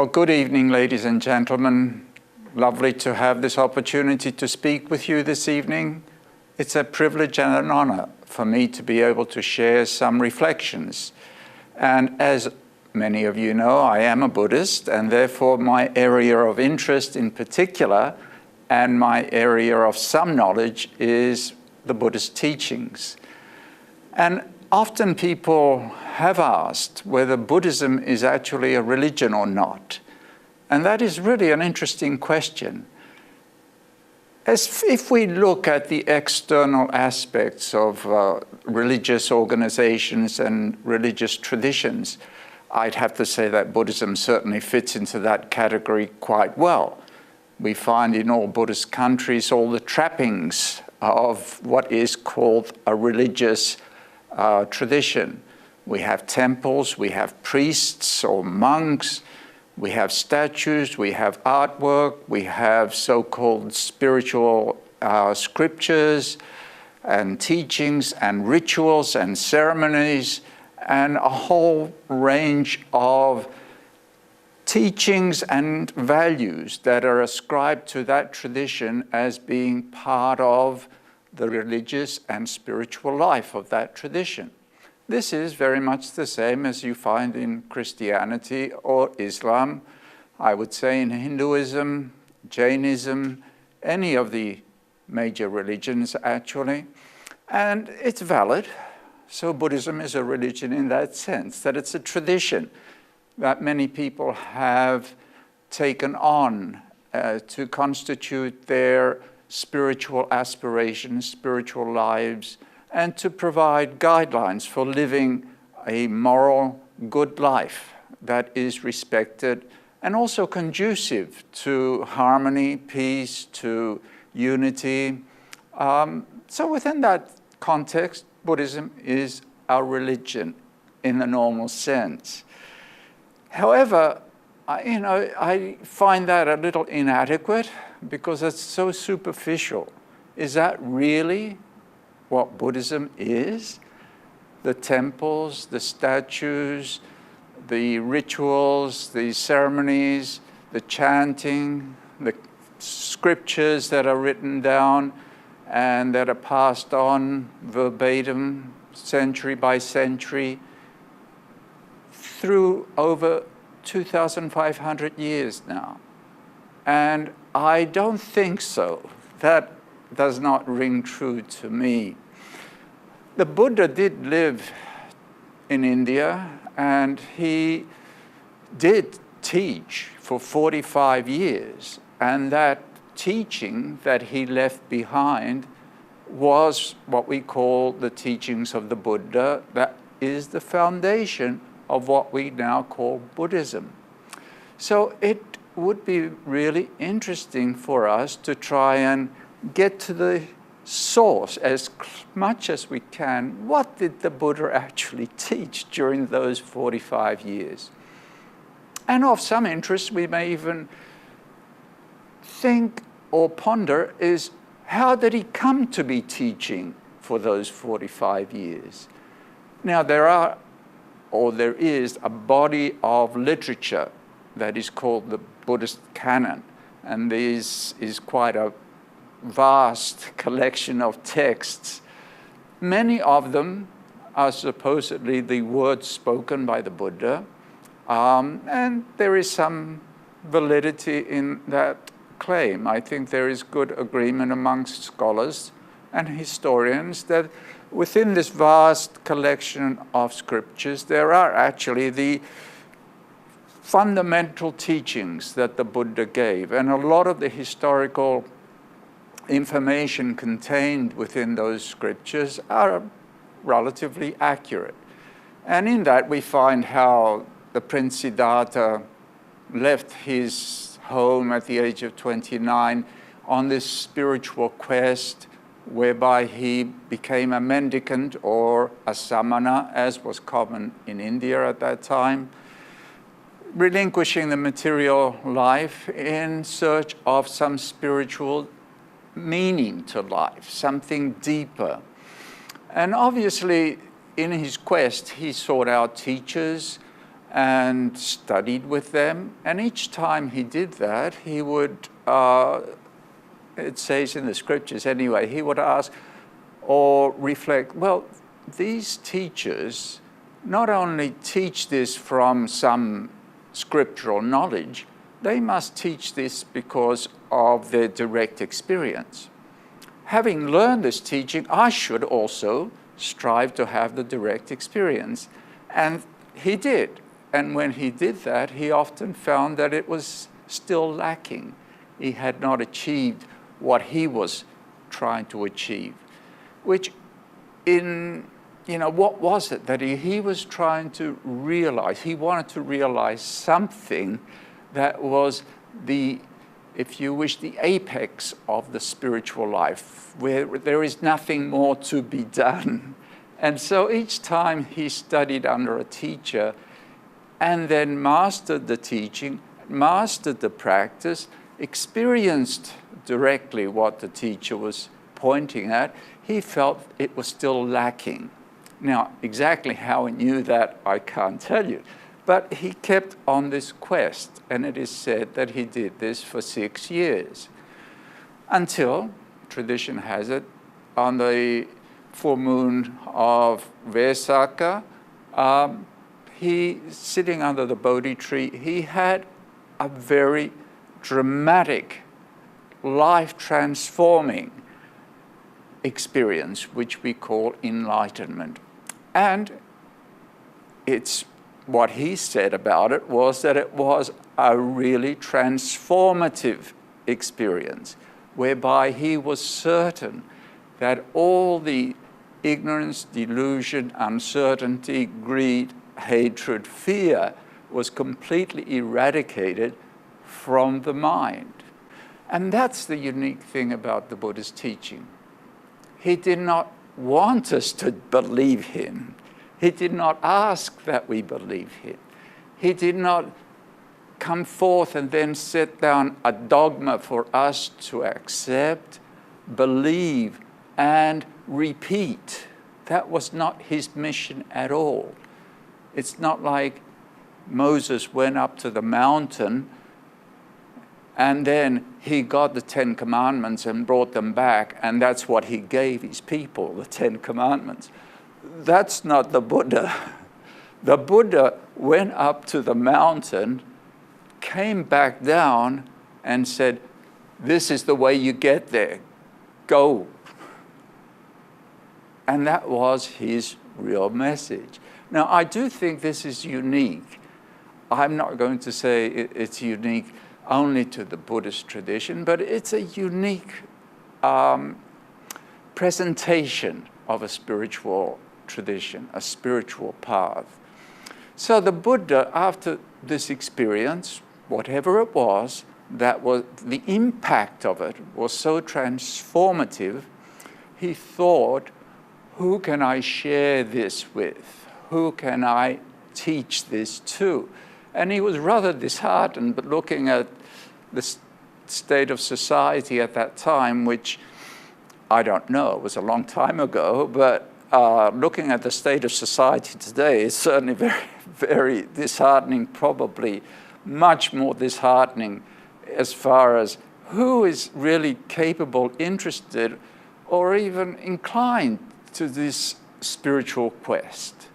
Well, good evening, ladies and gentlemen. Lovely to have this opportunity to speak with you this evening. It's a privilege and an honor for me to be able to share some reflections. And as many of you know, I am a Buddhist, and therefore my area of interest in particular and my area of some knowledge is the Buddhist teachings. And often people have asked whether Buddhism is actually a religion or not. And that is really an interesting question. If we look at the external aspects of religious organizations and religious traditions, I'd have to say that Buddhism certainly fits into that category quite well. We find in all Buddhist countries all the trappings of what is called a religious tradition. We have temples, we have priests or monks, we have statues, we have artwork, we have so-called spiritual scriptures and teachings and rituals and ceremonies and a whole range of teachings and values that are ascribed to that tradition as being part of the religious and spiritual life of that tradition. This is very much the same as you find in Christianity or Islam, I would say in Hinduism, Jainism, any of the major religions actually. And it's valid. So Buddhism is a religion in that sense, that it's a tradition that many people have taken on to constitute their spiritual aspirations, spiritual lives, and to provide guidelines for living a moral, good life that is respected and also conducive to harmony, peace, to unity. So within that context, Buddhism is a religion in the normal sense. However, I find that a little inadequate because it's so superficial. Is that really what Buddhism is? The temples, the statues, the rituals, the ceremonies, the chanting, the scriptures that are written down and that are passed on verbatim, century by century, through over 2,500 years now. And I don't think so. That does not ring true to me. The Buddha did live in India, and he did teach for 45 years. And that teaching that he left behind was what we call the teachings of the Buddha. That is the foundation of what we now call Buddhism. So it would be really interesting for us to try and get to the source as much as we can. What did the Buddha actually teach during those 45 years? And of some interest, we may even think or ponder is, how did he come to be teaching for those 45 years? Now, there is a body of literature that is called the Buddhist Canon, and this is quite a vast collection of texts. Many of them are supposedly the words spoken by the Buddha, and there is some validity in that claim. I think there is good agreement amongst scholars and historians that within this vast collection of scriptures, there are actually the fundamental teachings that the Buddha gave. And a lot of the historical information contained within those scriptures are relatively accurate. And in that we find how the Prince Siddhartha left his home at the age of 29 on this spiritual quest whereby he became a mendicant or a samana, as was common in India at that time, relinquishing the material life in search of some spiritual meaning to life, something deeper. And obviously, in his quest, he sought out teachers and studied with them. And each time he did that, he would, it says in the scriptures anyway, he would ask or reflect, well, these teachers not only teach this from some scriptural knowledge, they must teach this because of their direct experience. Having learned this teaching, I should also strive to have the direct experience. And he did. And when he did that, he often found that it was still lacking. He had not achieved what he was trying to achieve, which what was it that he was trying to realize? He wanted to realize something that was the, if you wish, the apex of the spiritual life, where there is nothing more to be done. And so each time he studied under a teacher and then mastered the teaching, mastered the practice, experienced directly what the teacher was pointing at, he felt it was still lacking. Now, exactly how he knew that, I can't tell you. But he kept on this quest, and it is said that he did this for 6 years. Until, tradition has it, on the full moon of Vesak, he, sitting under the Bodhi tree, he had a very dramatic, life-transforming experience, which we call enlightenment. And it's what he said about it was that it was a really transformative experience, whereby he was certain that all the ignorance, delusion, uncertainty, greed, hatred, fear was completely eradicated from the mind. And that's the unique thing about the Buddha's teaching. He did not want us to believe him. He did not ask that we believe him. He did not come forth and then set down a dogma for us to accept, believe, and repeat. That was not his mission at all. It's not like Moses went up to the mountain and then he got the 10 Commandments and brought them back, and that's what he gave his people, the 10 Commandments. That's not the Buddha. The Buddha went up to the mountain, came back down, and said, this is the way you get there. Go. And that was his real message. Now, I do think this is unique. I'm not going to say it's unique only to the Buddhist tradition, but it's a unique presentation of a spiritual tradition, a spiritual path. So the Buddha, after this experience, whatever it was, that was the impact of it was so transformative, he thought, who can I share this with? Who can I teach this to? And he was rather disheartened, but looking at the state of society at that time, which I don't know, it was a long time ago, but looking at the state of society today is certainly very, very disheartening, probably much more disheartening as far as who is really capable, interested, or even inclined to this spiritual quest,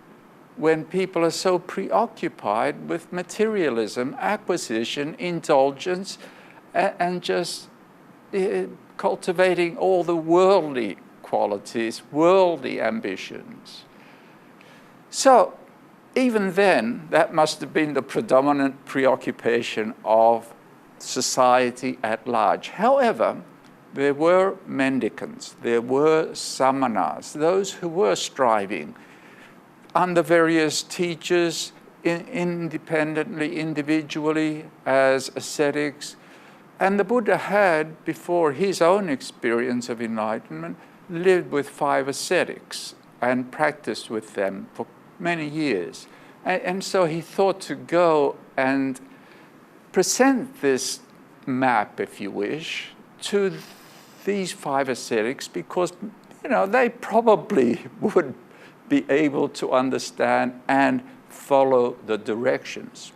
when people are so preoccupied with materialism, acquisition, indulgence, and just cultivating all the worldly qualities, worldly ambitions. So even then, that must have been the predominant preoccupation of society at large. However, there were mendicants, there were samanas, those who were striving under various teachers, independently, individually, as ascetics. And the Buddha had, before his own experience of enlightenment, lived with 5 ascetics and practiced with them for many years. And so he thought to go and present this map, if you wish, to these 5 ascetics, because, they probably would be able to understand and follow the directions.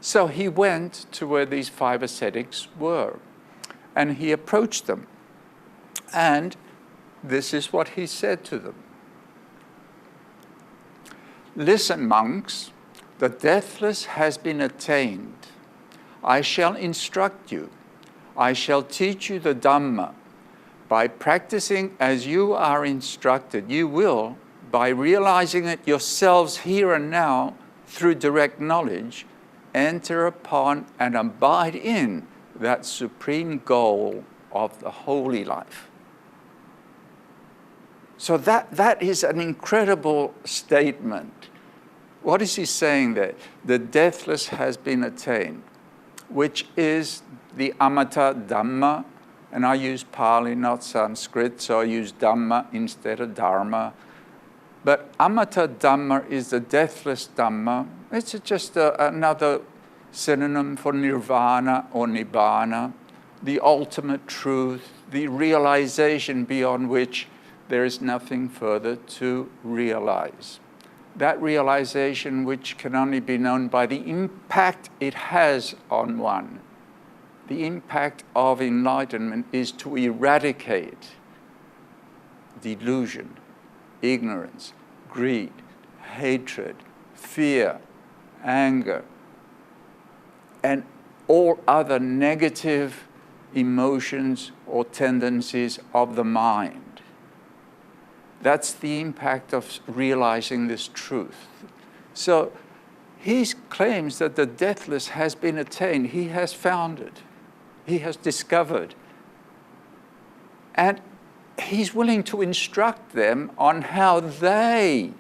So he went to where these 5 ascetics were, and he approached them. And this is what he said to them. Listen, monks, the deathless has been attained. I shall instruct you. I shall teach you the Dhamma. By practicing as you are instructed, you will, by realizing it yourselves here and now through direct knowledge, enter upon and abide in that supreme goal of the holy life. So that is an incredible statement. What is he saying there? The deathless has been attained, which is the Amata Dhamma, and I use Pali, not Sanskrit, so I use Dhamma instead of Dharma. But Amata Dhamma is the deathless Dhamma. It's just another synonym for Nirvana or Nibbana, the ultimate truth, the realization beyond which there is nothing further to realize. That realization which can only be known by the impact it has on one. The impact of enlightenment is to eradicate delusion, ignorance, greed, hatred, fear, anger, and all other negative emotions or tendencies of the mind. That's the impact of realizing this truth. So he claims that the deathless has been attained. He has found it. He has discovered. And he's willing to instruct them on how they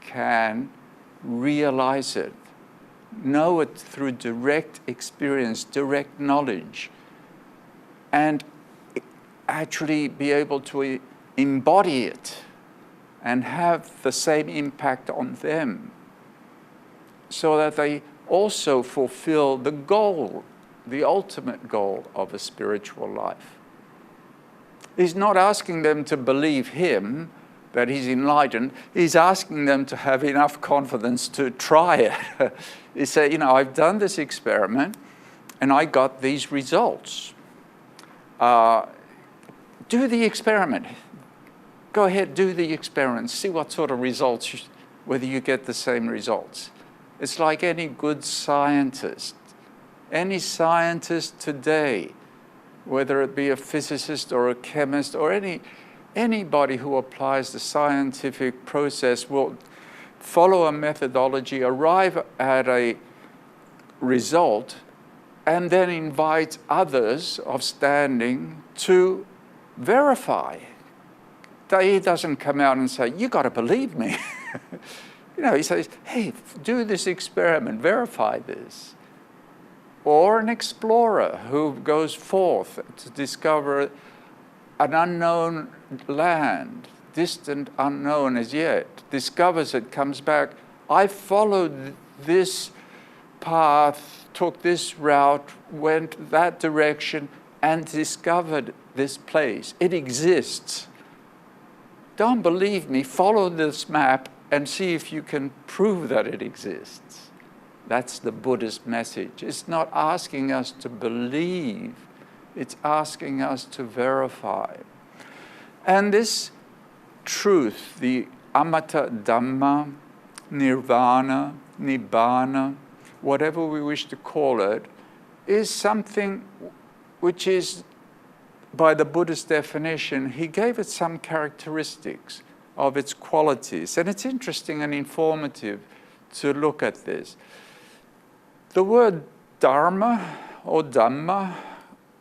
can realize it, know it through direct experience, direct knowledge, and actually be able to embody it and have the same impact on them, so that they also fulfill the goal, the ultimate goal of a spiritual life. He's not asking them to believe him, that he's enlightened. He's asking them to have enough confidence to try it. He said, I've done this experiment and I got these results. Do the experiment. Go ahead, do the experiment. See what sort of results, whether you get the same results. It's like any good scientist. Any scientist today, whether it be a physicist or a chemist or anybody who applies the scientific process, will follow a methodology, arrive at a result, and then invite others of standing to verify. He doesn't come out and say, you got to believe me. He says, hey, do this experiment, verify this. Or an explorer who goes forth to discover an unknown land, distant, unknown as yet, discovers it, comes back. I followed this path, took this route, went that direction, and discovered this place. It exists. Don't believe me, follow this map and see if you can prove that it exists. That's the Buddhist message. It's not asking us to believe, it's asking us to verify. And this truth, the Amata Dhamma, Nirvana, Nibbana, whatever we wish to call it, is something which is, by the Buddhist definition, he gave it some characteristics of its qualities. And it's interesting and informative to look at this. The word Dharma or Dhamma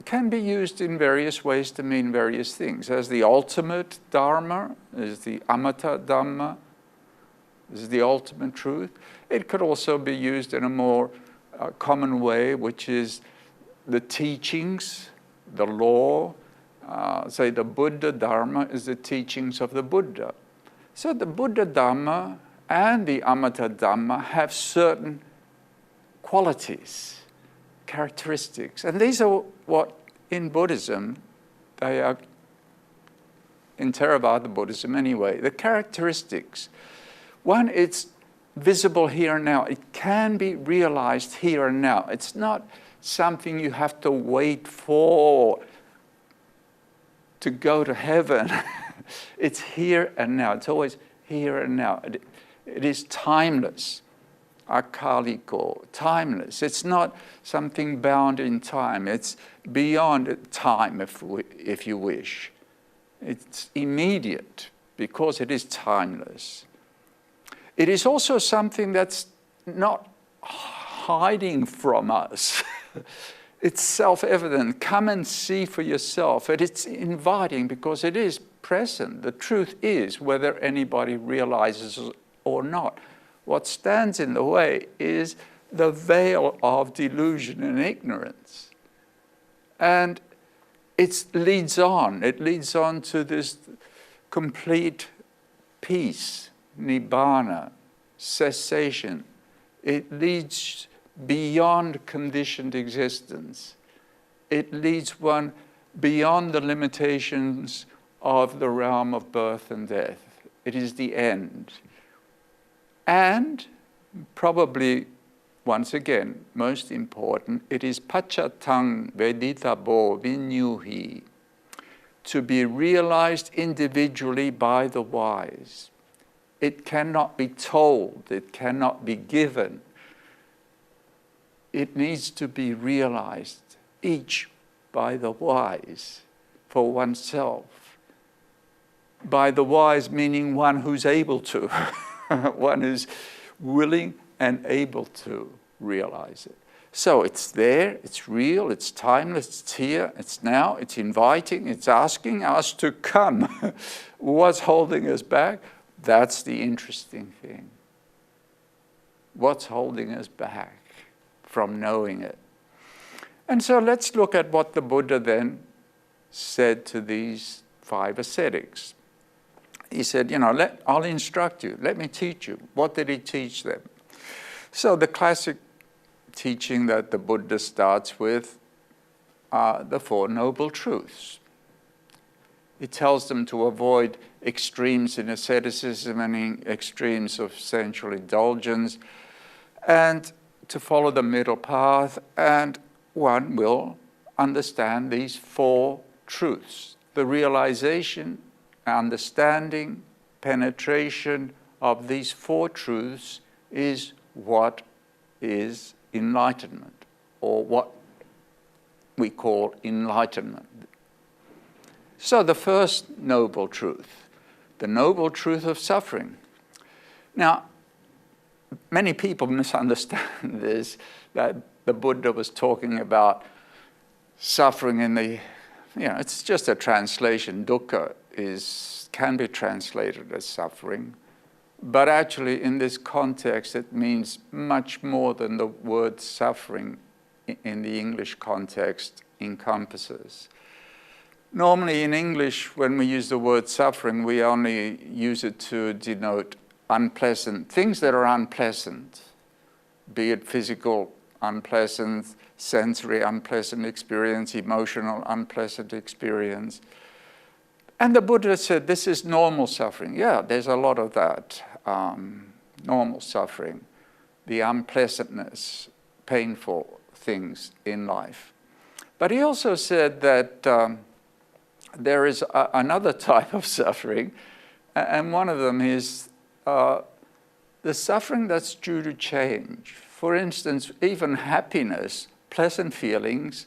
can be used in various ways to mean various things. As the ultimate Dharma, is the Amata Dhamma, is the ultimate truth. It could also be used in a more common way, which is the teachings, the law. Say the Buddha Dharma is the teachings of the Buddha. So the Buddha Dhamma and the Amata Dhamma have certain qualities, characteristics. And these are what in Buddhism, they are in Theravada Buddhism anyway, the characteristics. One, it's visible here and now. It can be realized here and now. It's not something you have to wait for to go to heaven. It's here and now. It's always here and now. It is timeless. Akaliko, timeless. It's not something bound in time. It's beyond time, if you wish. It's immediate because it is timeless. It is also something that's not hiding from us. It's self-evident. Come and see for yourself. And it's inviting because it is present. The truth is, whether anybody realizes it or not. What stands in the way is the veil of delusion and ignorance. And it leads on. It leads on to this complete peace, nibbana, cessation. It leads beyond conditioned existence. It leads one beyond the limitations of the realm of birth and death. It is the end. And probably, once again, most important, it is pachatang veditabo vinyuhi, to be realized individually by the wise. It cannot be told, it cannot be given. It needs to be realized, each by the wise, for oneself. By the wise meaning one who's able to, one who's willing and able to realize it. So it's there, it's real, it's timeless, it's here, it's now, it's inviting, it's asking us to come. What's holding us back? That's the interesting thing. What's holding us back from knowing it? And so let's look at what the Buddha then said to these 5 ascetics. He said, I'll instruct you, let me teach you. What did he teach them? So the classic teaching that the Buddha starts with are the 4 Noble Truths. He tells them to avoid extremes in asceticism and extremes of sensual indulgence, and to follow the middle path, and one will understand these 4 truths. The realization, understanding, penetration of these 4 truths is what is enlightenment, or what we call enlightenment. So the first noble truth, the noble truth of suffering. Now, many people misunderstand this, that the Buddha was talking about suffering in the, it's just a translation. Dukkha can be translated as suffering. But actually, in this context, it means much more than the word suffering in the English context encompasses. Normally in English, when we use the word suffering, we only use it to denote unpleasant, things that are unpleasant, be it physical unpleasant, sensory unpleasant experience, emotional unpleasant experience. And the Buddha said this is normal suffering. Yeah, there's a lot of that. Normal suffering, the unpleasantness, painful things in life. But he also said that there is another type of suffering, and one of them is the suffering that's due to change. For instance, even happiness, pleasant feelings,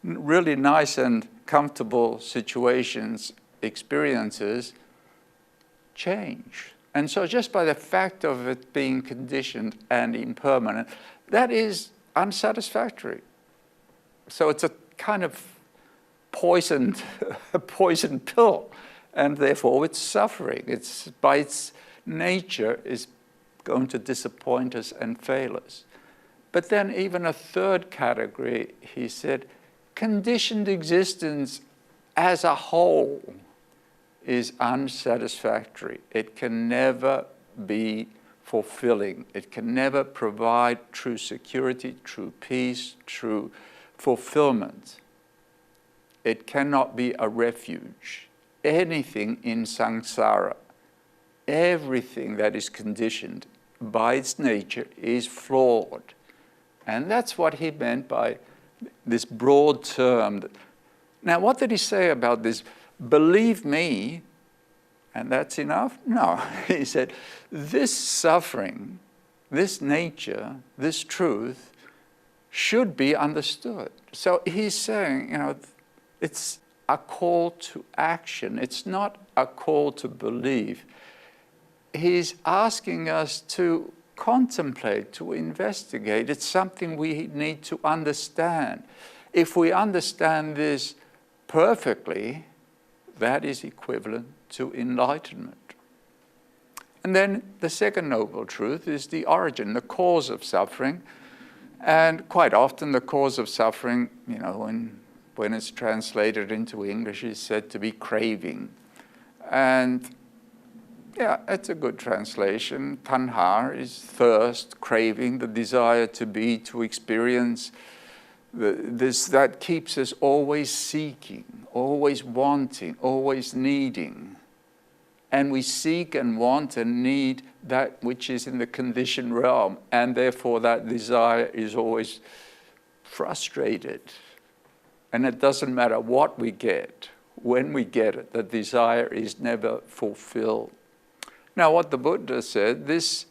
really nice and comfortable situations, experiences, change. And so just by the fact of it being conditioned and impermanent, that is unsatisfactory. So it's a kind of poisoned pill, and therefore it's suffering. It's by its nature is going to disappoint us and fail us. But then even a third category, he said, conditioned existence as a whole is unsatisfactory. It can never be fulfilling. It can never provide true security, true peace, true fulfillment. It cannot be a refuge. Anything in samsara, everything that is conditioned by its nature, is flawed. And that's what he meant by this broad term. Now, what did he say about this? Believe me, and that's enough? No. He said, this suffering, this nature, this truth should be understood. So he's saying, it's a call to action. It's not a call to believe. He's asking us to contemplate, to investigate. It's something we need to understand. If we understand this perfectly, that is equivalent to enlightenment. And then the second noble truth is the origin, the cause of suffering. And quite often the cause of suffering, when it's translated into English, is said to be craving. And yeah, it's a good translation. Tanha is thirst, craving, the desire to be, to experience. That keeps us always seeking, always wanting, always needing. And we seek and want and need that which is in the conditioned realm, and therefore that desire is always frustrated. And it doesn't matter what we get, when we get it, the desire is never fulfilled. Now, what the Buddha said, this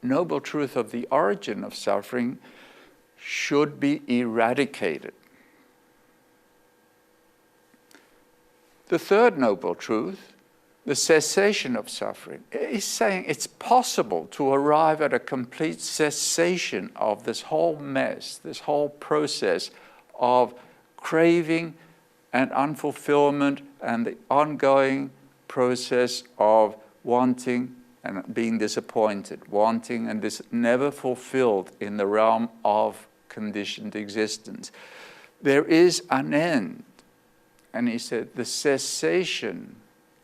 noble truth of the origin of suffering should be eradicated. The third noble truth, the cessation of suffering, is saying it's possible to arrive at a complete cessation of this whole mess, this whole process of craving and unfulfillment and the ongoing process of wanting and being disappointed, wanting and this never fulfilled in the realm of conditioned existence. There is an end. And he said the cessation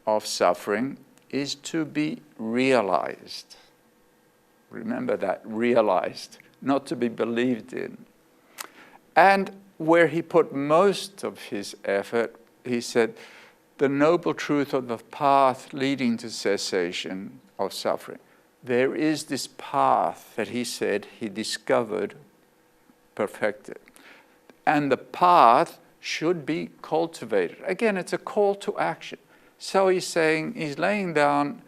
of suffering is to be realized. Remember that, realized, not to be believed in. And where he put most of his effort, he said, the noble truth of the path leading to cessation of suffering. There is this path that he said he discovered, perfected. And the path should be cultivated. Again, it's a call to action. So he's saying, he's laying down,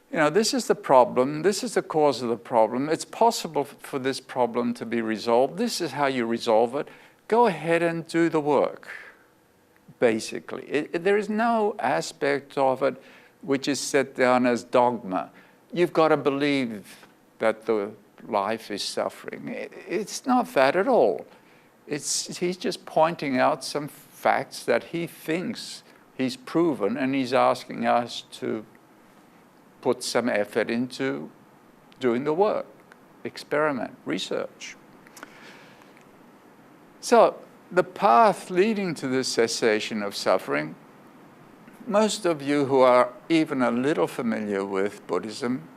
this is the problem, this is the cause of the problem. It's possible for this problem to be resolved. This is how you resolve it. Go ahead and do the work. Basically. There is no aspect of it which is set down as dogma. You've got to believe that the life is suffering. It's not that at all. He's just pointing out some facts that he thinks he's proven, and he's asking us to put some effort into doing the work, experiment, research. So, the path leading to the cessation of suffering, most of you who are even a little familiar with Buddhism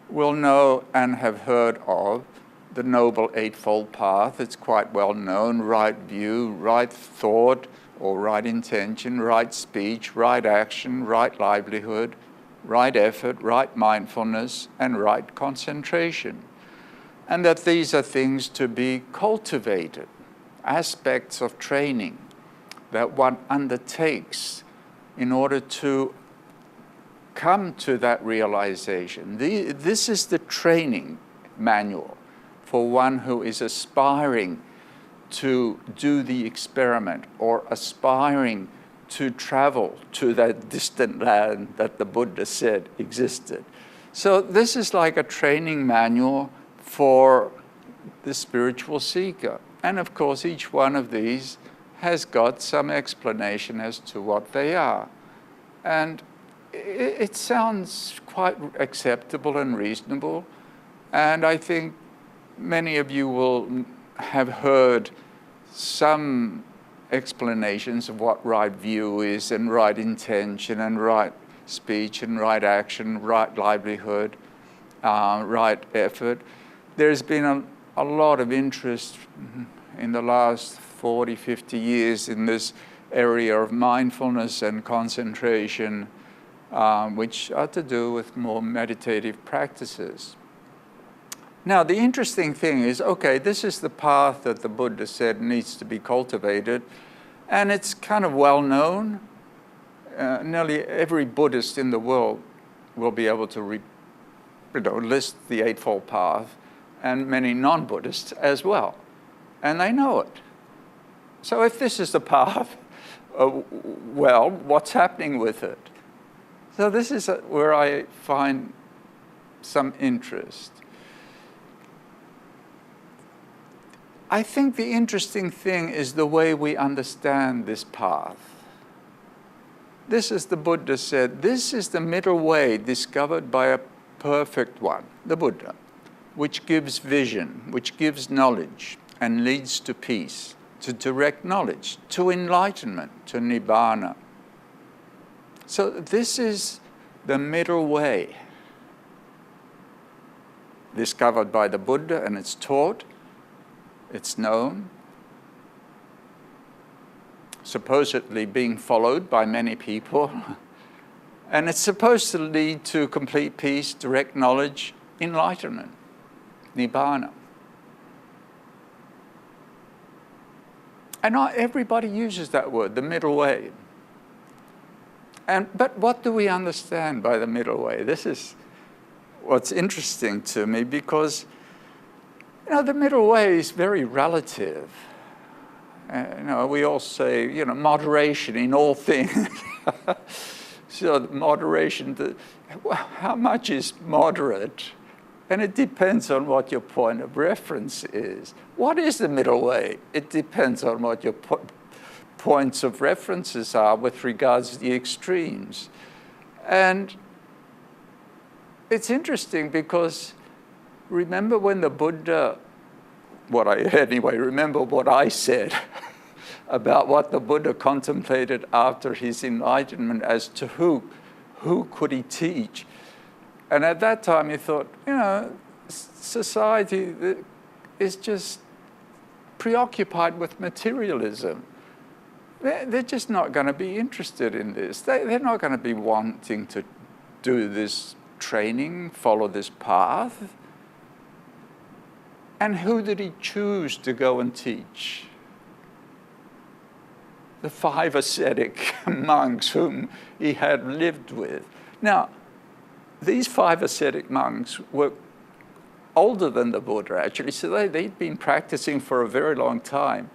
will know and have heard of the Noble Eightfold Path. It's quite well known: right view, right thought or right intention, right speech, right action, right livelihood, right effort, right mindfulness, and right concentration. And that these are things to be cultivated, aspects of training that one undertakes in order to come to that realization. This is the training manual for one who is aspiring to do the experiment or aspiring to travel to that distant land that the Buddha said existed. So this is like a training manual for the spiritual seeker. And of course, each one of these has got some explanation as to what they are. And it sounds quite acceptable and reasonable. And I think many of you will have heard some explanations of what right view is, and right intention, and right speech, and right action, right livelihood, right effort. There's been a lot of interest in the last 40, 50 years in this area of mindfulness and concentration, which are to do with more meditative practices. Now, the interesting thing is, okay, this is the path that the Buddha said needs to be cultivated, and it's kind of well known. Nearly every Buddhist in the world will be able to list the Eightfold Path, and many non-Buddhists as well, and they know it. So if this is the path, well, what's happening with it? So this is where I find some interest. I think the interesting thing is the way we understand this path. This is the Buddha said, this is the middle way discovered by a perfect one, the Buddha, which gives vision, which gives knowledge, and leads to peace, to direct knowledge, to enlightenment, to nibbana. So this is the middle way, discovered by the Buddha, and it's taught, it's known, supposedly being followed by many people, and it's supposed to lead to complete peace, direct knowledge, enlightenment, nibbana. And not everybody uses that word, the middle way. But what do we understand by the middle way? This is what's interesting to me, because the middle way is very relative. We all say, moderation in all things. So moderation, how much is moderate? And it depends on what your point of reference is. What is the middle way? It depends on what your points of references are with regards to the extremes. And it's interesting because remember when the Buddha, remember what I said about what the Buddha contemplated after his enlightenment as to who could he teach. And at that time he thought, society is just preoccupied with materialism. They're just not going to be interested in this. They're not going to be wanting to do this training, follow this path. And who did he choose to go and teach? The 5 ascetic monks whom he had lived with. Now, these 5 ascetic monks were older than the Buddha, actually, so they'd been practicing for a very long time.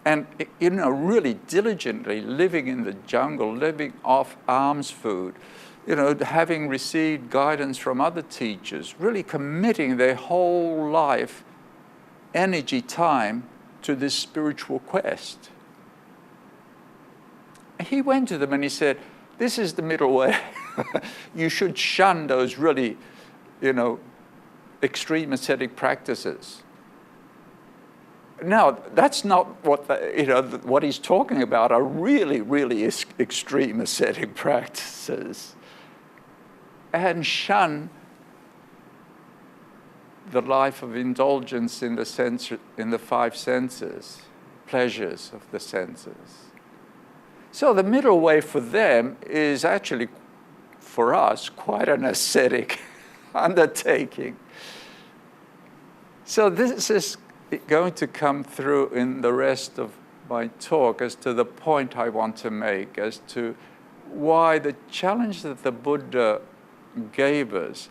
And, really diligently living in the jungle, living off alms food, having received guidance from other teachers, really committing their whole life, energy, time to this spiritual quest. He went to them and he said, this is the middle way. You should shun those really, extreme ascetic practices. Now, that's not what what he's talking about are really, really extreme ascetic practices. And shun the life of indulgence in the 5 senses, pleasures of the senses. So the middle way for them is actually, for us, quite an ascetic undertaking. So this is going to come through in the rest of my talk as to the point I want to make, as to why the challenge that the Buddha gave us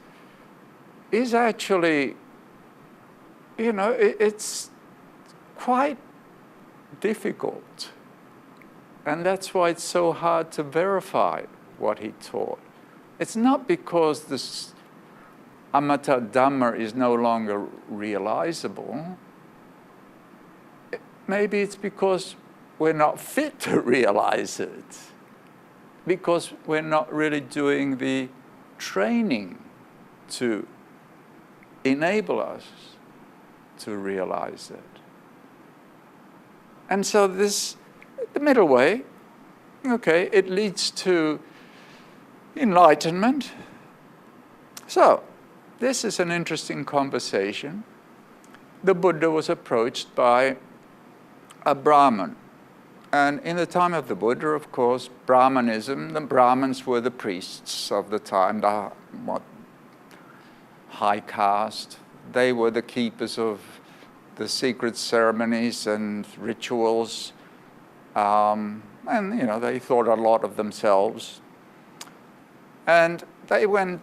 is actually, it's quite difficult. And that's why it's so hard to verify what he taught. It's not because this Amata Dhamma is no longer realizable. Maybe it's because we're not fit to realize it, because we're not really doing the training to enable us to realize it. And so the middle way, okay, it leads to enlightenment. So, this is an interesting conversation. The Buddha was approached by a Brahmin. And in the time of the Buddha, of course, Brahmanism, the Brahmins were the priests of the time, the high caste, they were the keepers of the secret ceremonies and rituals, and they thought a lot of themselves. And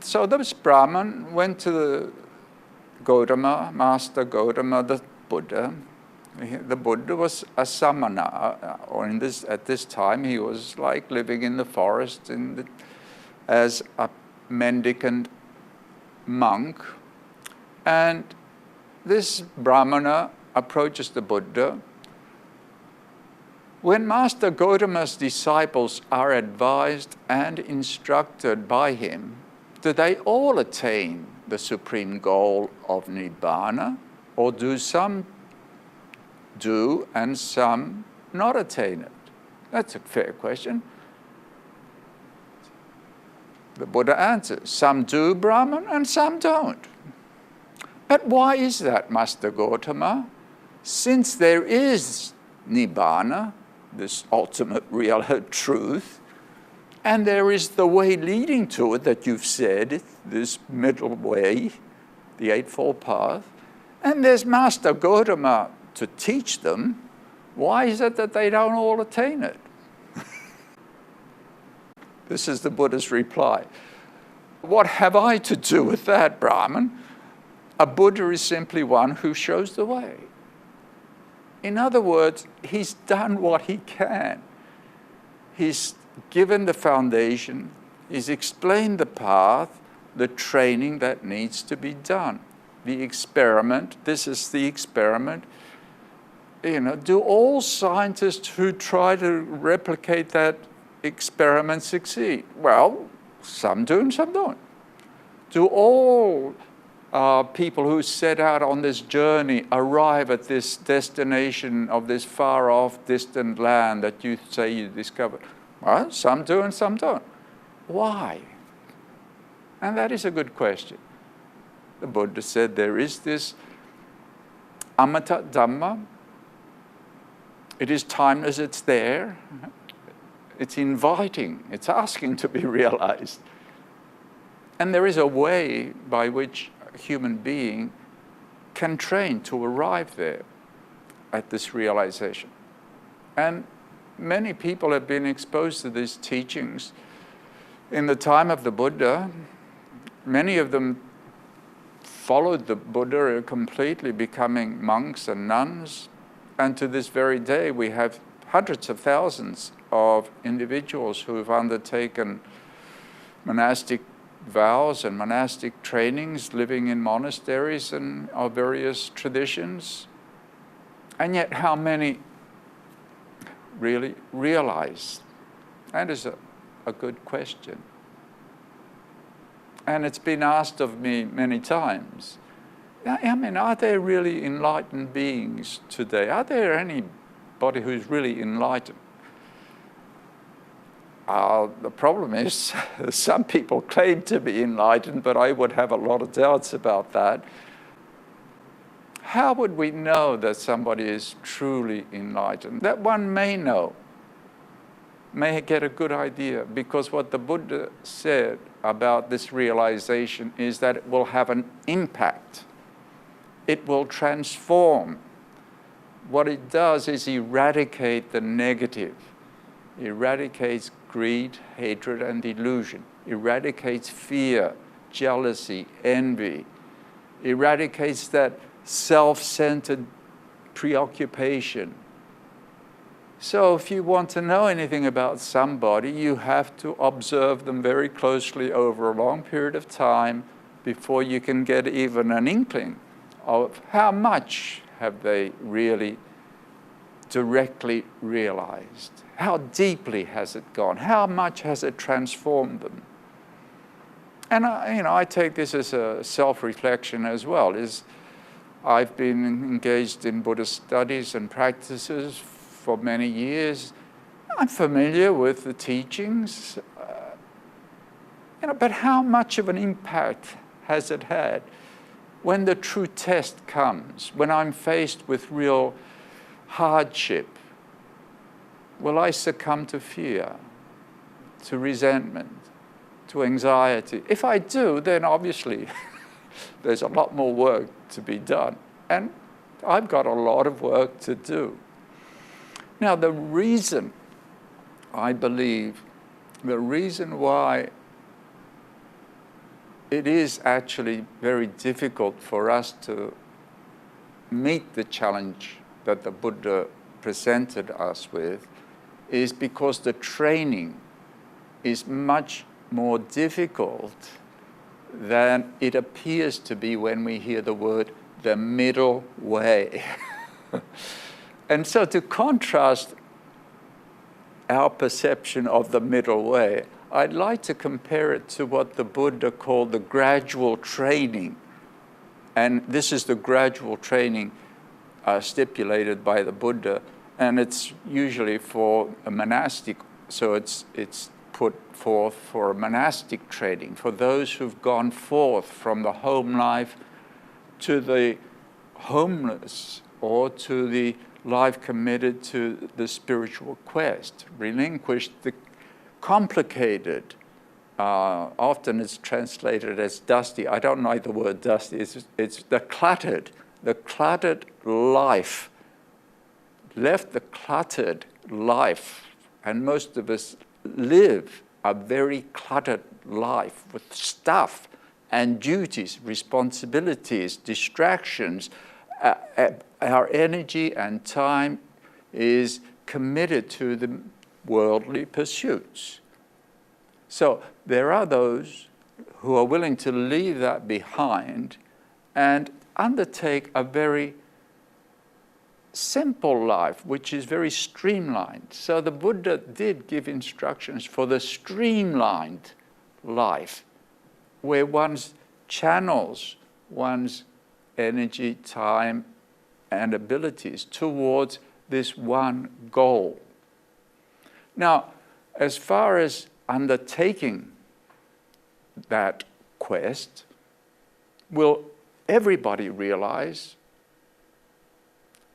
so this Brahmin went to the Gautama, Master Gautama, the Buddha. The Buddha was a samana, or at this time he was like living in the forest as a mendicant monk. And this Brahmana approaches the Buddha. When Master Gautama's disciples are advised and instructed by him, do they all attain the supreme goal of Nibbana, or do some do and some not attain it? That's a fair question. The Buddha answers, some do, Brahman, and some don't. But why is that, Master Gautama? Since there is Nibbana, this ultimate real truth, and there is the way leading to it that you've said, this middle way, the Eightfold Path, and there's Master Gautama to teach them, why is it that they don't all attain it? This is the Buddha's reply. What have I to do with that, Brahman? A Buddha is simply one who shows the way. In other words, he's done what he can. He's given the foundation, he's explained the path, the training that needs to be done. The experiment, this is the experiment. Do all scientists who try to replicate that experiment succeed? Well, some do and some don't. Do all people who set out on this journey arrive at this destination of this far-off, distant land that you say you discovered? Well, some do and some don't. Why? And that is a good question. The Buddha said there is this amata Dhamma. It is timeless, it's there. It's inviting, it's asking to be realized. And there is a way by which a human being can train to arrive there at this realization. And many people have been exposed to these teachings. In the time of the Buddha, many of them followed the Buddha completely, becoming monks and nuns. And to this very day, we have hundreds of thousands of individuals who have undertaken monastic vows and monastic trainings, living in monasteries and of various traditions. And yet, how many really realize? That is a good question. And it's been asked of me many times. I mean, are there really enlightened beings today? Are there anybody who's really enlightened? The problem is, some people claim to be enlightened, but I would have a lot of doubts about that. How would we know that somebody is truly enlightened? That one may know, may get a good idea, because what the Buddha said about this realization is that it will have an impact. It will transform. What it does is eradicate the negative, eradicates greed, hatred, and delusion, eradicates fear, jealousy, envy, eradicates that self-centered preoccupation. So if you want to know anything about somebody, you have to observe them very closely over a long period of time before you can get even an inkling of how much have they really directly realized. How deeply has it gone? How much has it transformed them? And I take this as a self-reflection as well. I've been engaged in Buddhist studies and practices for many years. I'm familiar with the teachings, but how much of an impact has it had? When the true test comes, when I'm faced with real hardship, will I succumb to fear, to resentment, to anxiety? If I do, then obviously There's a lot more work to be done. And I've got a lot of work to do. Now, the reason, I believe, the reason why it is actually very difficult for us to meet the challenge that the Buddha presented us with is because the training is much more difficult than it appears to be when we hear the word the middle way. And so to contrast our perception of the middle way, I'd like to compare it to what the Buddha called the gradual training. And this is the gradual training stipulated by the Buddha, and it's usually for a monastic, so it's put forth for a monastic training, for those who've gone forth from the home life to the homeless, or to the life committed to the spiritual quest, relinquished the complicated, often it's translated as dusty. I don't like the word dusty. It's the cluttered life. Left the cluttered life, and most of us live a very cluttered life with stuff and duties, responsibilities, distractions. Our energy and time is committed to the worldly pursuits. So there are those who are willing to leave that behind and undertake a very simple life, which is very streamlined. So the Buddha did give instructions for the streamlined life, where one channels one's energy, time, and abilities towards this one goal. Now, as far as undertaking that quest, will everybody realize,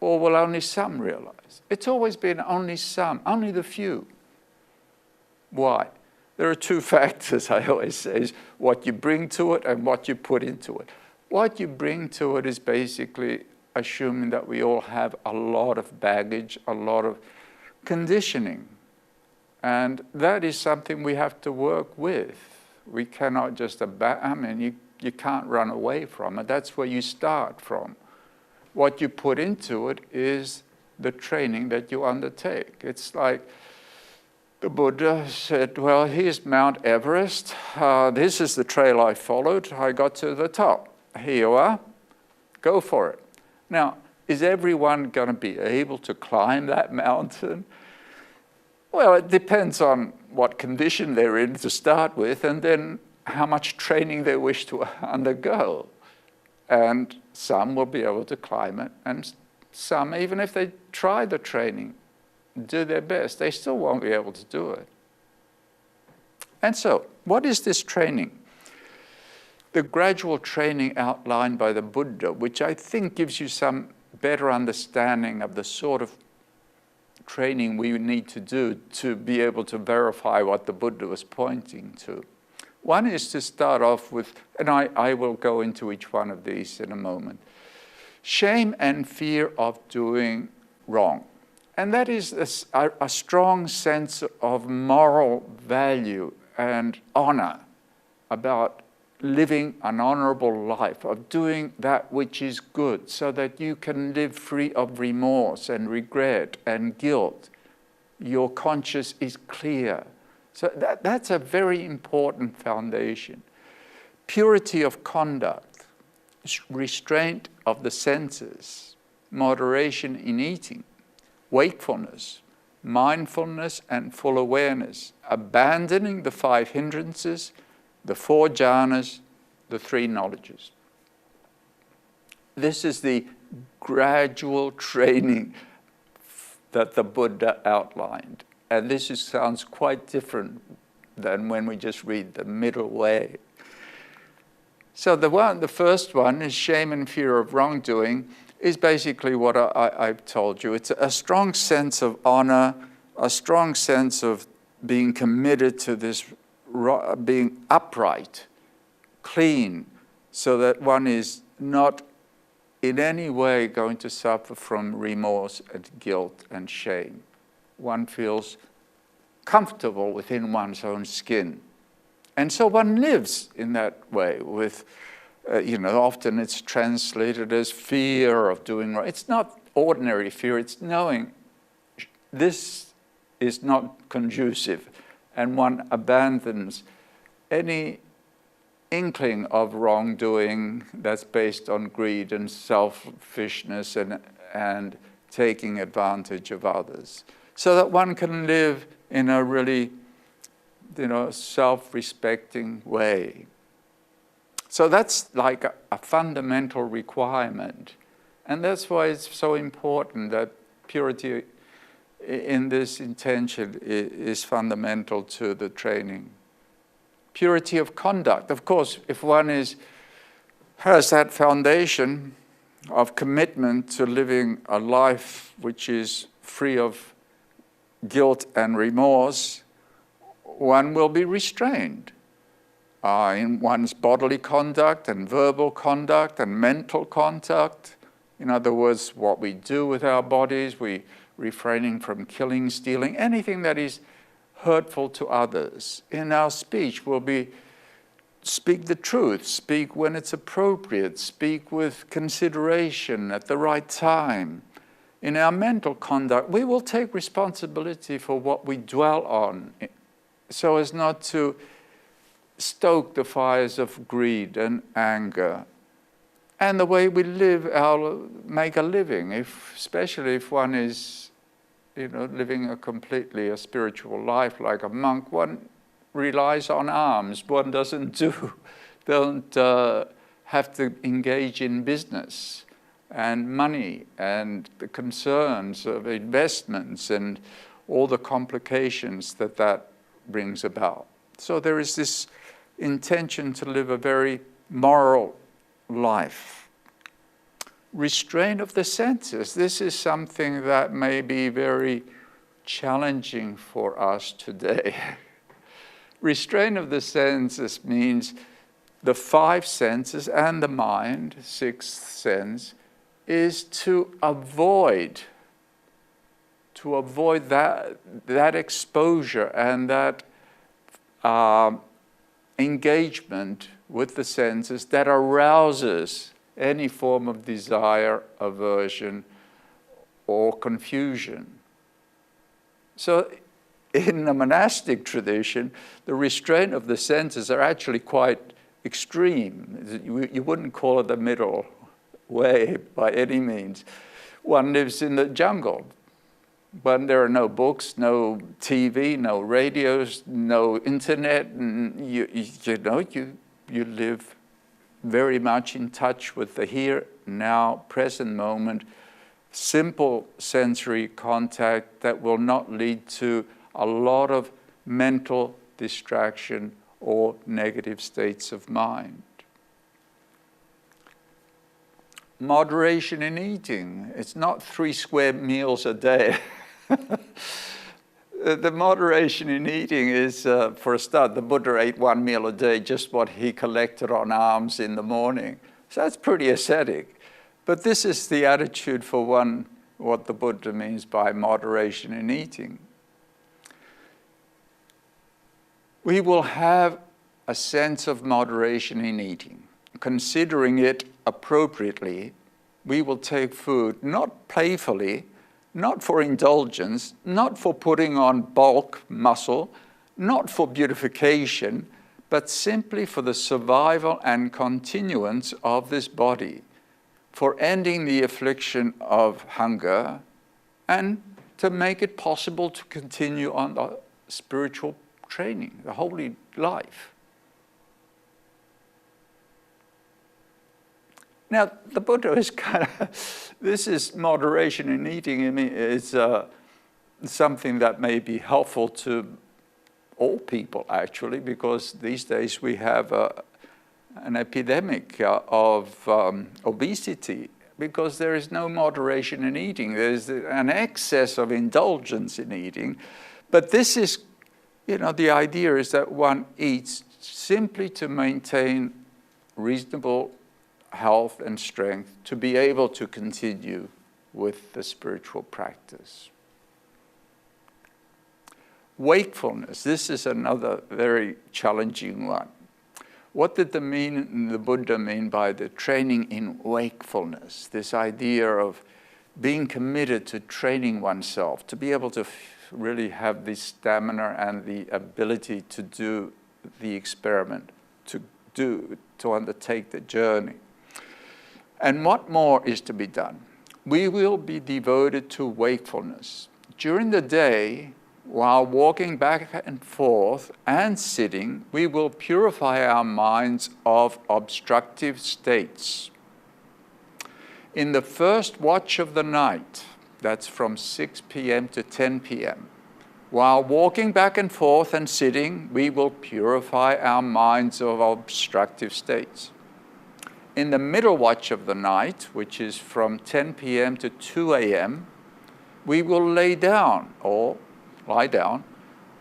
or will only some realize? It's always been only some, only the few. Why? There are two factors, I always say, is what you bring to it and what you put into it. What you bring to it is basically assuming that we all have a lot of baggage, a lot of conditioning. And that is something we have to work with. We cannot just you can't run away from it. That's where you start from. What you put into it is the training that you undertake. It's like the Buddha said, well, here's Mount Everest. This is the trail I followed. I got to the top. Here you are. Go for it. Now, is everyone going to be able to climb that mountain? Well, it depends on what condition they're in to start with, and then how much training they wish to undergo. And some will be able to climb it, and some, even if they try the training, do their best, they still won't be able to do it. And so, what is this training? The gradual training outlined by the Buddha, which I think gives you some better understanding of the sort of training we need to do to be able to verify what the Buddha was pointing to. One is to start off with, and I will go into each one of these in a moment, shame and fear of doing wrong. And that is a strong sense of moral value and honor about living an honorable life, of doing that which is good, so that you can live free of remorse and regret and guilt. Your conscience is clear. So that's a very important foundation. Purity of conduct, restraint of the senses, moderation in eating, wakefulness, mindfulness and full awareness, abandoning the 5 hindrances, the 4 jhanas, the 3 knowledges. This is the gradual training that the Buddha outlined. And this sounds quite different than when we just read the middle way. So the first one is shame and fear of wrongdoing, is basically what I've told you. It's a strong sense of honor, a strong sense of being committed to this, being upright, clean, so that one is not in any way going to suffer from remorse and guilt and shame. One feels comfortable within one's own skin. And so one lives in that way with, often it's translated as fear of doing right. It's not ordinary fear, it's knowing this is not conducive, and one abandons any inkling of wrongdoing that's based on greed and selfishness and taking advantage of others, so that one can live in a really, self-respecting way. So that's like a fundamental requirement. And that's why it's so important that purity in this intention is fundamental to the training. Purity of conduct. Of course, if one has that foundation of commitment to living a life which is free of guilt and remorse, one will be restrained in one's bodily conduct and verbal conduct and mental conduct. In other words, what we do with our bodies, we refraining from killing, stealing, anything that is hurtful to others. In our speech, we'll speak the truth, speak when it's appropriate, speak with consideration at the right time. In our mental conduct, we will take responsibility for what we dwell on, so as not to stoke the fires of greed and anger. And the way we live, make a living, especially if one is, living a spiritual life like a monk, one relies on alms. One don't have to engage in business and money and the concerns of investments and all the complications that brings about. So there is this intention to live a very moral life. Restraint of the senses. This is something that may be very challenging for us today. Restraint of the senses means the five senses and the mind, sixth sense, is to avoid that exposure and that engagement with the senses that arouses any form of desire, aversion, or confusion. So in the monastic tradition, the restraint of the senses are actually quite extreme. You wouldn't call it the middle way by any means. One lives in the jungle. When there are no books, no TV, no radios, no internet, and you live very much in touch with the here, now, present moment, simple sensory contact that will not lead to a lot of mental distraction or negative states of mind. Moderation in eating. It's not 3 square meals a day. The moderation in eating is, for a start, the Buddha ate 1 meal a day, just what he collected on alms in the morning. So that's pretty ascetic. But this is the attitude for one, what the Buddha means by moderation in eating. We will have a sense of moderation in eating. Considering it appropriately, we will take food not playfully, not for indulgence, not for putting on bulk muscle, not for beautification, but simply for the survival and continuance of this body, for ending the affliction of hunger, and to make it possible to continue on the spiritual training, the holy life. Now, the Buddha is this is moderation in eating. I mean, it's something that may be helpful to all people, actually, because these days we have an epidemic of obesity, because there is no moderation in eating. There's an excess of indulgence in eating. But this is, the idea is that one eats simply to maintain reasonable health and strength to be able to continue with the spiritual practice. Wakefulness, this is another very challenging one. What did the Buddha mean by the training in wakefulness? This idea of being committed to training oneself, to be able to really have the stamina and the ability to do the experiment, to undertake the journey. And what more is to be done? We will be devoted to wakefulness. During the day, while walking back and forth and sitting, we will purify our minds of obstructive states. In the first watch of the night, that's from 6 p.m. to 10 p.m., while walking back and forth and sitting, we will purify our minds of obstructive states. In the middle watch of the night, which is from 10 p.m. to 2 a.m., we will lie down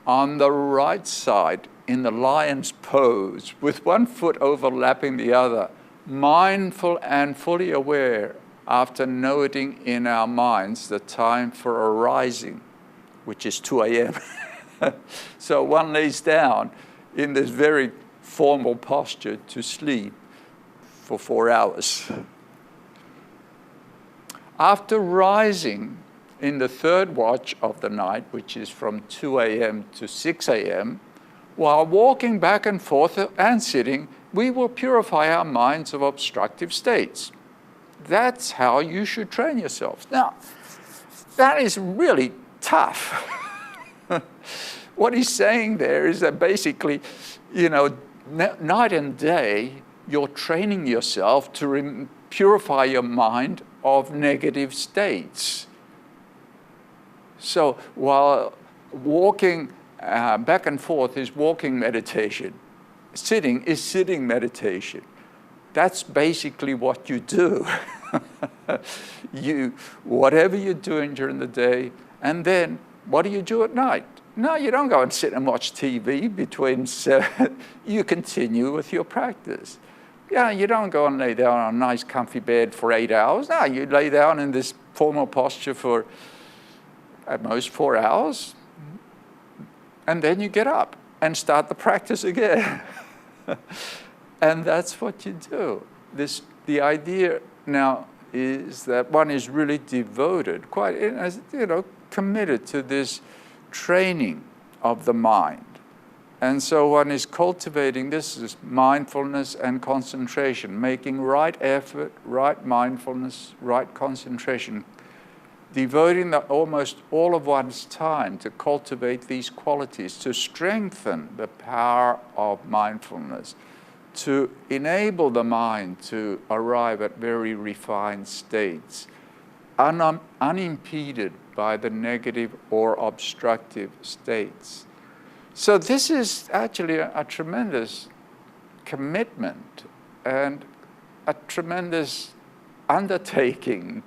on the right side in the lion's pose, with one foot overlapping the other, mindful and fully aware after noting in our minds the time for arising, which is 2 a.m. So one lays down in this very formal posture to sleep for 4 hours. After rising in the third watch of the night, which is from 2 a.m. to 6 a.m., while walking back and forth and sitting, we will purify our minds of obstructive states. That's how you should train yourself. Now, that is really tough. What he's saying there is that basically, night and day, you're training yourself to purify your mind of negative states. So while walking back and forth is walking meditation, sitting is sitting meditation. That's basically what you do. Whatever you're doing during the day, and then what do you do at night? No, you don't go and sit and watch TV between. You continue with your practice. Yeah, you don't go and lay down on a nice comfy bed for 8 hours. No, you lay down in this formal posture for at most 4 hours, and then you get up and start the practice again. And that's what you do. The idea now is that one is really devoted, committed to this training of the mind. And so one is cultivating this is mindfulness and concentration, making right effort, right mindfulness, right concentration, devoting almost all of one's time to cultivate these qualities, to strengthen the power of mindfulness, to enable the mind to arrive at very refined states, unimpeded by the negative or obstructive states. So this is actually a tremendous commitment and a tremendous undertaking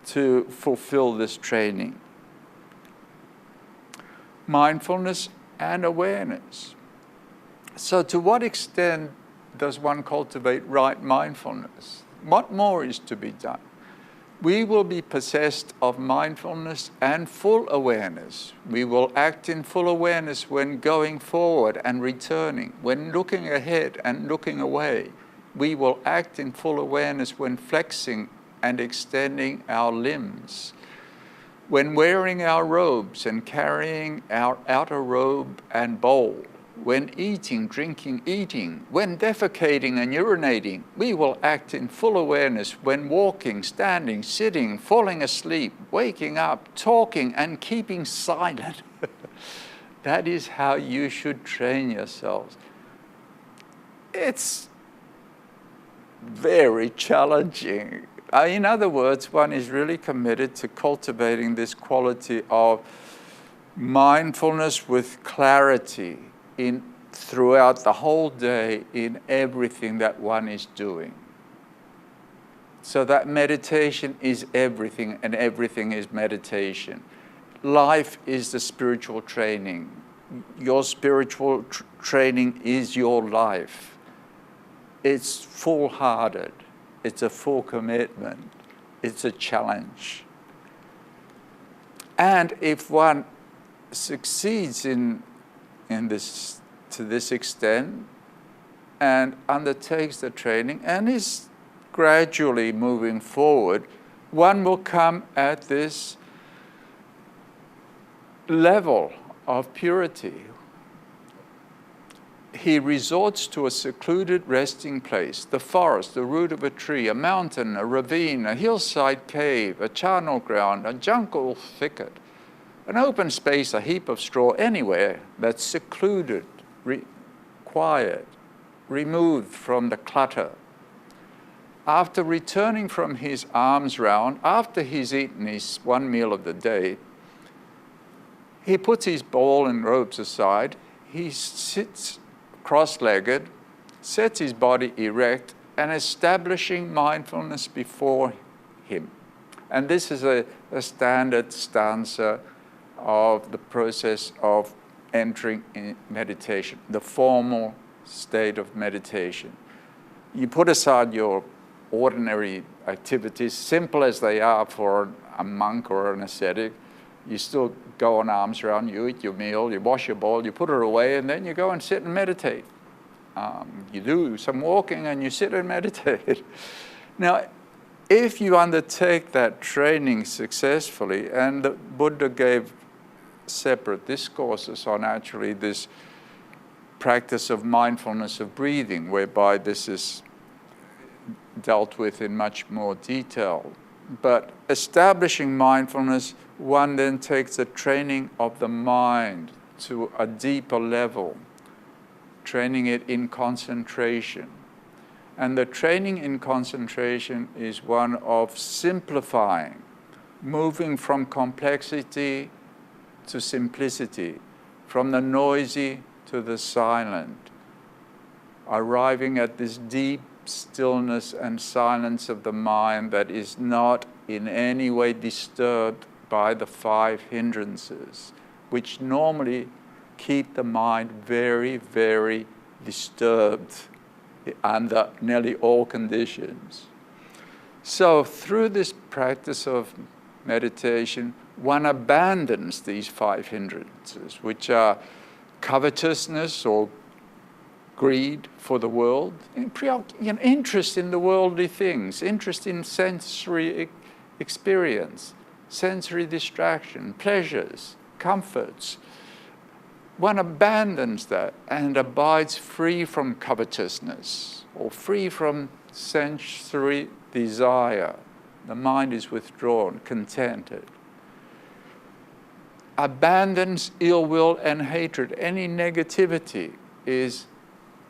to fulfill this training. Mindfulness and awareness. So to what extent does one cultivate right mindfulness? What more is to be done? We will be possessed of mindfulness and full awareness. We will act in full awareness when going forward and returning, when looking ahead and looking away. We will act in full awareness when flexing and extending our limbs, when wearing our robes and carrying our outer robe and bowl, when eating, drinking, eating, when defecating and urinating. We will act in full awareness when walking, standing, sitting, falling asleep, waking up, talking, and keeping silent. That is how you should train yourselves. It's very challenging. In other words, one is really committed to cultivating this quality of mindfulness with clarity throughout the whole day in everything that one is doing. So that meditation is everything, and everything is meditation. Life is the spiritual training. Your spiritual training is your life. it's full-hearted, it's a full commitment, it's a challenge. And if one succeeds in this to this extent and undertakes the training and is gradually moving forward, one will come at this level of purity. He resorts to a secluded resting place, the forest, the root of a tree, a mountain, a ravine, a hillside cave, a charnel ground, a jungle thicket, an open space, a heap of straw, anywhere that's secluded, quiet, removed from the clutter. After returning from his alms round, after he's eaten his one meal of the day, he puts his bowl and robes aside, he sits cross-legged, sets his body erect, and establishing mindfulness before him. And this is a standard stanza of the process of entering in meditation, the formal state of meditation. You put aside your ordinary activities, simple as they are for a monk or an ascetic. You still go on alms round, you eat your meal, you wash your bowl, you put it away, and then you go and sit and meditate. You do some walking and you sit and meditate. Now, if you undertake that training successfully, and the Buddha gave separate discourses on actually this practice of mindfulness of breathing, whereby this is dealt with in much more detail. But establishing mindfulness, one then takes the training of the mind to a deeper level, training it in concentration. And the training in concentration is one of simplifying, moving from complexity to simplicity, from the noisy to the silent, arriving at this deep stillness and silence of the mind that is not in any way disturbed by the 5 hindrances, which normally keep the mind very, very disturbed under nearly all conditions. So through this practice of meditation, one abandons these 5 hindrances, which are covetousness or greed for the world, interest in the worldly things, interest in sensory experience, sensory distraction, pleasures, comforts. One abandons that and abides free from covetousness or free from sensory desire. The mind is withdrawn, contented. Abandons ill will and hatred. Any negativity is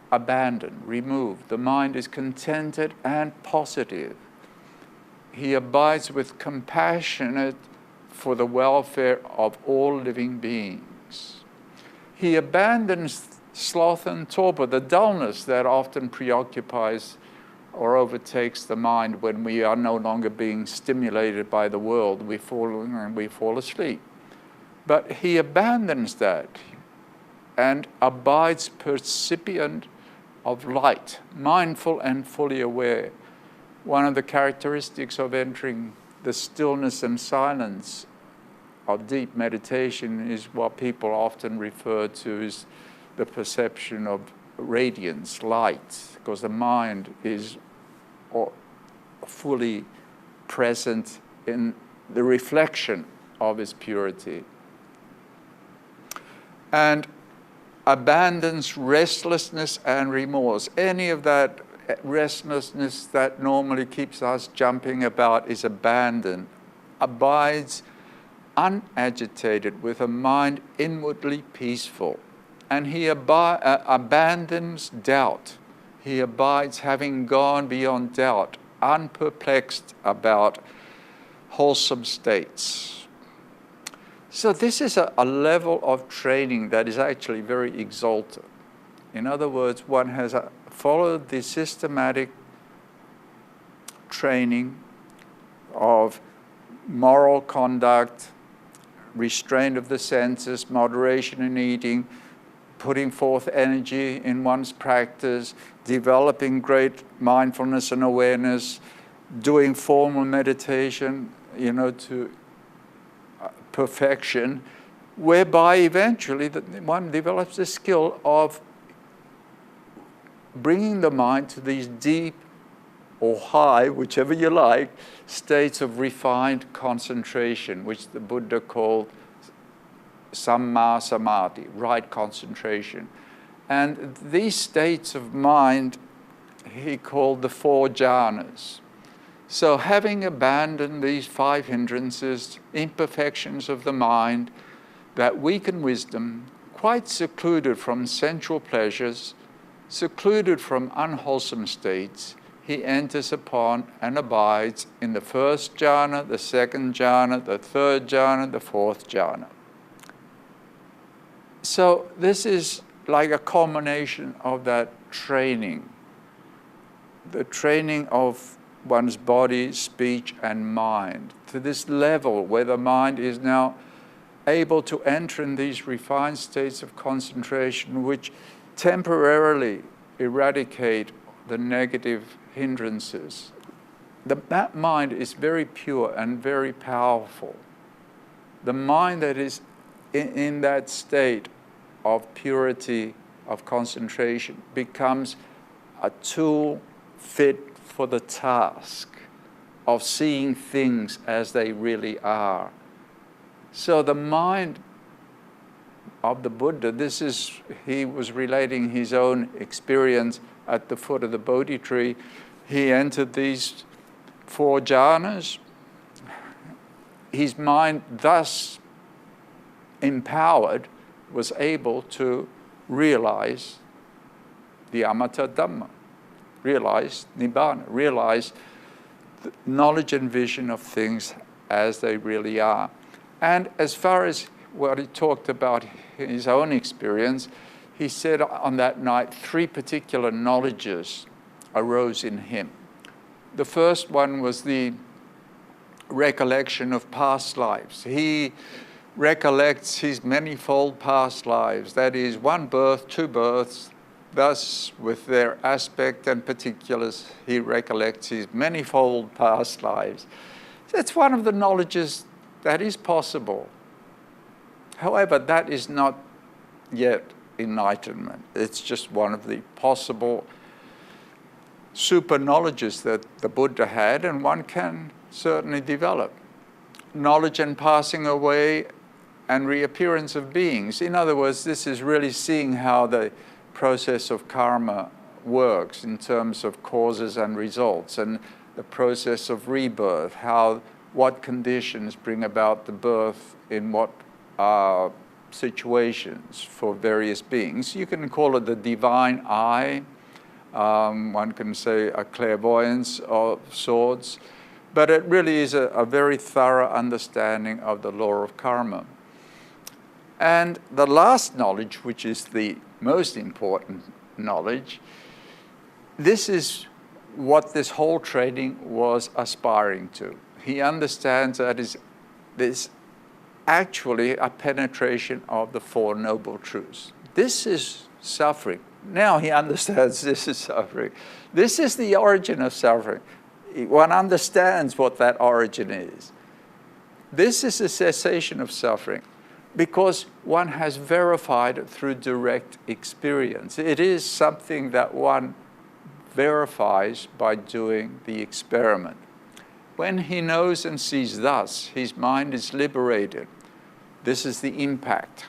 abandoned, removed. The mind is contented and positive. He abides with compassionate for the welfare of all living beings. He abandons sloth and torpor, the dullness that often preoccupies or overtakes the mind when we are no longer being stimulated by the world. We fall asleep. But he abandons that and abides percipient of light, mindful and fully aware. One of the characteristics of entering the stillness and silence of deep meditation is what people often refer to as the perception of radiance, light, because the mind is fully present in the reflection of its purity. And abandons restlessness and remorse. Any of that restlessness that normally keeps us jumping about is abandoned. Abides unagitated with a mind inwardly peaceful. And he abandons doubt. He abides having gone beyond doubt, unperplexed about wholesome states. So this is a level of training that is actually very exalted. In other words, one has followed the systematic training of moral conduct, restraint of the senses, moderation in eating, putting forth energy in one's practice, developing great mindfulness and awareness, doing formal meditation, to perfection, whereby eventually one develops the skill of bringing the mind to these deep or high, whichever you like, states of refined concentration, which the Buddha called Samma Samadhi, right concentration. And these states of mind he called the 4 jhanas. So having abandoned these 5 hindrances, imperfections of the mind, that weaken wisdom, quite secluded from sensual pleasures, secluded from unwholesome states, he enters upon and abides in the 1st jhana, the 2nd jhana, the 3rd jhana, the 4th jhana. So this is like a culmination of that training, the training of one's body, speech, and mind, to this level where the mind is now able to enter in these refined states of concentration which temporarily eradicate the negative hindrances. That mind is very pure and very powerful. The mind that is in that state of purity, of concentration, becomes a tool fit for the task of seeing things as they really are. So the mind of the Buddha, he was relating his own experience at the foot of the Bodhi tree. He entered these 4 jhanas. His mind, thus empowered, was able to realize the Amata Dhamma, realize Nibbana, realize the knowledge and vision of things as they really are. And as far as what he talked about his own experience, he said on that night 3 particular knowledges arose in him. The first one was the recollection of past lives. He recollects his manifold past lives, that is, 1 birth, 2 births, thus with their aspect and particulars, he recollects his manifold past lives. That's one of the knowledges that is possible. However, that is not yet enlightenment. It's just one of the possible super knowledges that the Buddha had, and one can certainly develop. Knowledge and passing away and reappearance of beings. In other words, this is really seeing how the process of karma works in terms of causes and results, and the process of rebirth, what conditions bring about the birth in what situations for various beings. You can call it the divine eye, one can say a clairvoyance of sorts, but it really is a very thorough understanding of the law of karma. And the last knowledge, which is the most important knowledge, this is what this whole training was aspiring to. He understands that there's actually a penetration of the 4 Noble Truths. This is suffering. Now he understands this is suffering. This is the origin of suffering. One understands what that origin is. This is the cessation of suffering, because one has verified it through direct experience. It is something that one verifies by doing the experiment. When he knows and sees thus, his mind is liberated. This is the impact.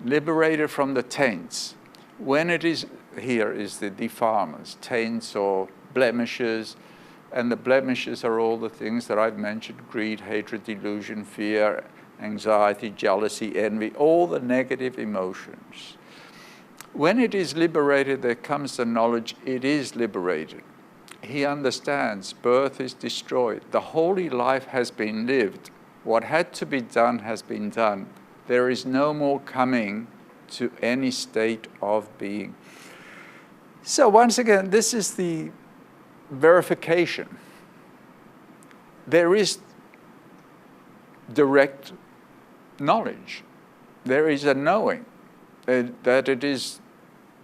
Liberated from the taints. When it is, here is the defilements, taints or blemishes, and the blemishes are all the things that I've mentioned: greed, hatred, delusion, fear, anxiety, jealousy, envy, all the negative emotions. When it is liberated, there comes the knowledge it is liberated. He understands birth is destroyed. The holy life has been lived. What had to be done has been done. There is no more coming to any state of being. So once again, this is the verification. There is direct knowledge. There is a knowing. that it is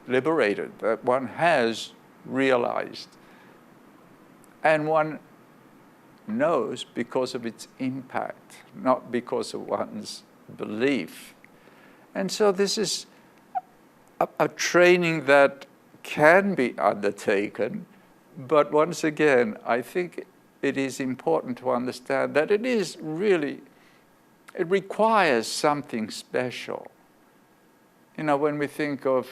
liberated, that one has realized. And one knows because of its impact, not because of one's belief. And so this is a training that can be undertaken, but once again, I think it is important to understand that it is really, it requires something special. You know, when we think of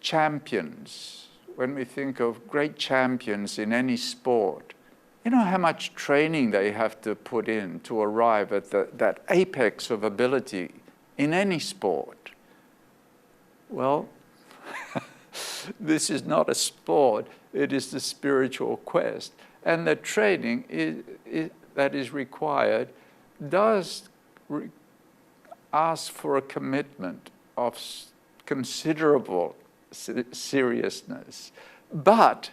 champions, when we think of great champions in any sport, you know how much training they have to put in to arrive at that apex of ability in any sport. Well, this is not a sport, it is the spiritual quest. And the training that is required does ask for a commitment of considerable seriousness. But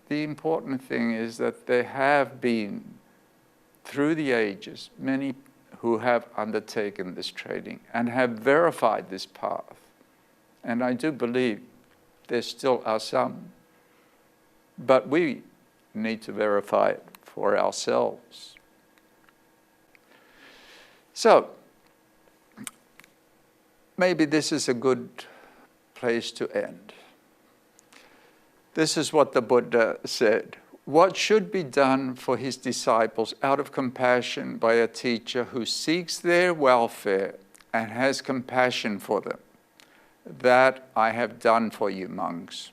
the important thing is that there have been, through the ages, many who have undertaken this training and have verified this path. And I do believe there still are some. But we need to verify it for ourselves. So, maybe this is a good place to end. This is what the Buddha said. What should be done for his disciples out of compassion by a teacher who seeks their welfare and has compassion for them? That I have done for you, monks.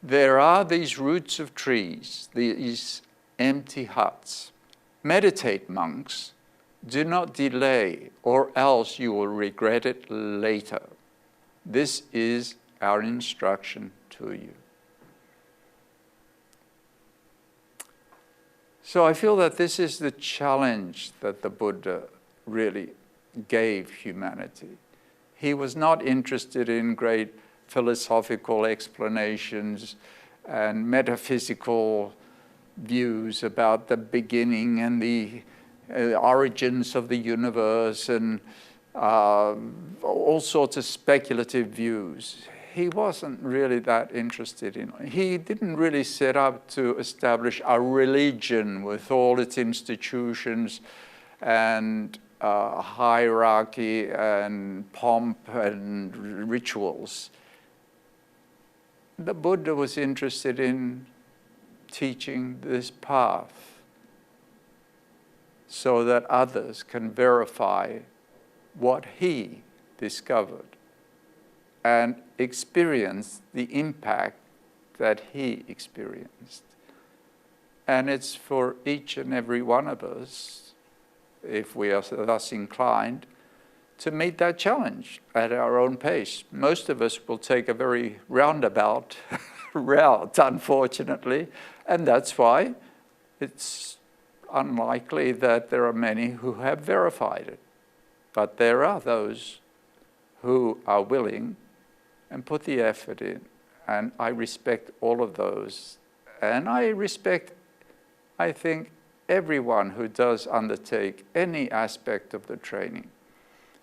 There are these roots of trees, these empty huts. Meditate, monks. Do not delay, or else you will regret it later. This is our instruction to you. So I feel that this is the challenge that the Buddha really gave humanity. He was not interested in great philosophical explanations and metaphysical views about the beginning and the origins of the universe and all sorts of speculative views. He wasn't really that interested in it. He didn't really set up to establish a religion with all its institutions and hierarchy and pomp and rituals. The Buddha was interested in teaching this path so that others can verify what he discovered and experience the impact that he experienced. And it's for each and every one of us, if we are thus inclined, to meet that challenge at our own pace. Most of us will take a very roundabout route, unfortunately, and that's why it's unlikely that there are many who have verified it. But there are those who are willing and put the effort in, and I respect all of those. And I respect, I think, everyone who does undertake any aspect of the training.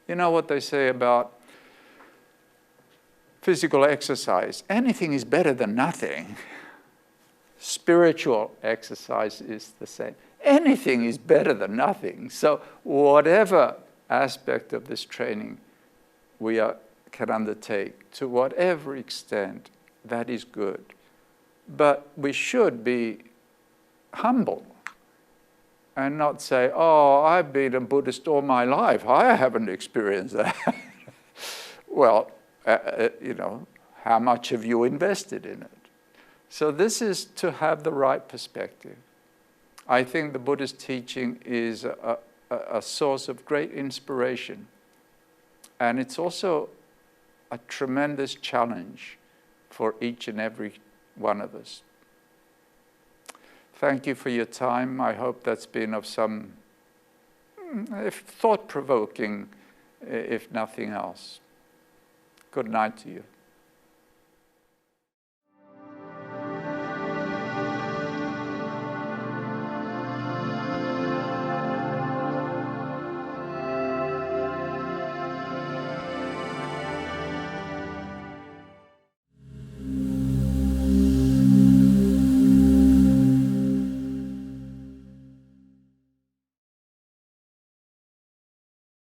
You know what they say about physical exercise? Anything is better than nothing. Spiritual exercise is the same. Anything is better than nothing. So whatever aspect of this training we can undertake, to whatever extent, that is good. But we should be humble and not say, oh, I've been a Buddhist all my life. I haven't experienced that. Well, you know, how much have you invested in it? So this is to have the right perspective. I think the Buddhist teaching is a source of great inspiration. And it's also a tremendous challenge for each and every one of us. Thank you for your time. I hope that's been of some thought-provoking, if nothing else. Good night to you.